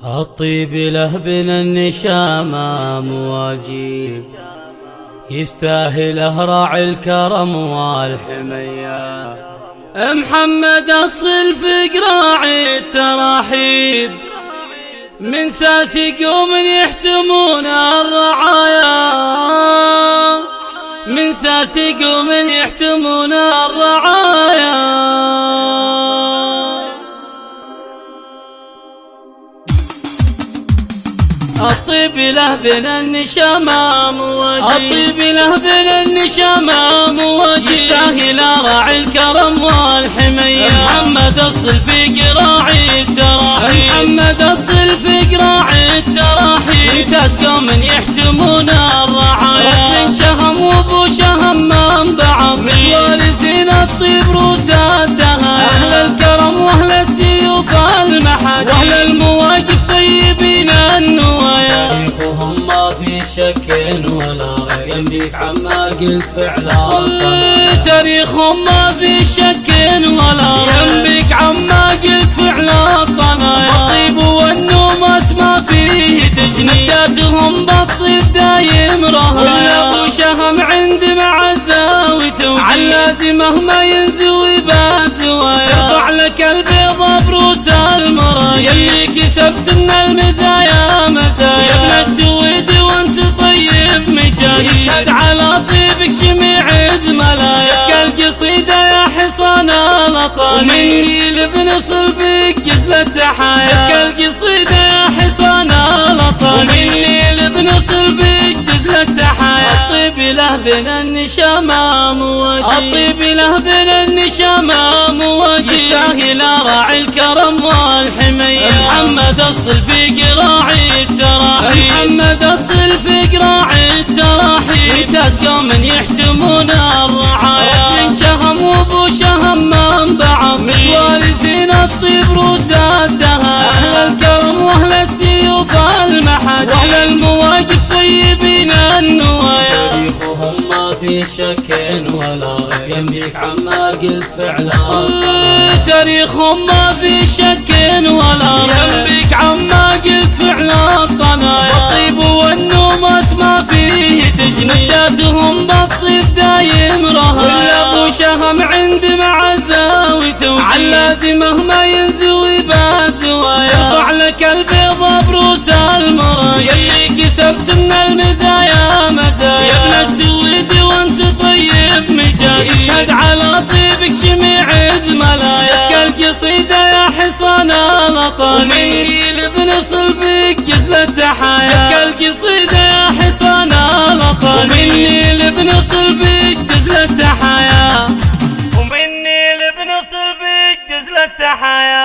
الطيب له بن النشامة مواجيب، يستاهله راعي الكرم والحمية. محمد أصل في قراعي التراحيب، من ساس قوم يحتمون الرعايا، من ساس قوم يحتمون الرعايا. الطيب له بن النشامة مواجيب، الطيب له بن النشامة مواجيب، يستاهل راعي الكرم والحمية. محمد أصل في قراعي التراحيب، محمد أصل في قراعي التراحيب، من ساس قوم يحتمون الرعايا. رجل شهم وابو شهم منبع، متوارثين الطيب روس الدهايا. أهل الكرم وأهل السيوف المحاجيب، وأهل المواقف طيبين النوايا. تاريخهم ما في شك ولا ريب، ينبيك عما قلت فعلا. تاريخهم ما في شك ولا ريب، ينبيك عما قلت فعلا الطنايا. الطيب والنومات ما فيه تجنياتهم بالطيب دايم رهايا. ابو شهم عند معزة وتوجيه، عاللازمه ما ينزوي بازوايا. يرفع لك البيضة بروس المرايا، يلي كسبت من المزايا مزايا. يا ابن السويد وانت طيب مجاهد، يشهد على طيبك جميع زملايا. شك القصيدة يا حصان الأطاني، ومني لابن صلبك جزل التحايا. شك القصيدة يا حصان الأطاني، ومني لابن صلبك جزل التحايا. الطيب له بن النشامة مواجيب، الطيب له بن النشامة مواجيب، يستاهل راعي الكرم والحمية. محمد أصل في قراعي التراحيب، محمد أصل في قراعي التراحيب، من ساس قوم يحتمون الرعايا. رجل شهم وابو شهم منبع، متوارثين الطيب روس الدهايا. أهل الكرم وأهل السيوف المحاجيب، وأهل المواقف طيبين النوايا. تاريخهم ما في شك ولا ريب، ينبيك عما قلت فعلا. تاريخهم ما في شك ولا ريب، ينبيك عما قلت فعلا الطنايا. الطيب والنومات ما فيه تجنياتهم بالطيب دايم رهايا. ابو شهم عند معزة وتوجيه، عاللازمه ما ينزوي بازوايا. يرفع لك البيضة بروس المرايا، يلي كسبت من المزايا مزايا. يا ابن السويد وانت طيب مجاهد، يشهد على طيبك جميع زملايا. شك القصيدة يا حصان الأطاني، ومني لابن صلبك جزل التحايا. شك القصيدة يا حصان الأطاني، ومني لابن صلبك جزل التحايا، ومني لابن صلبك جزل التحايا.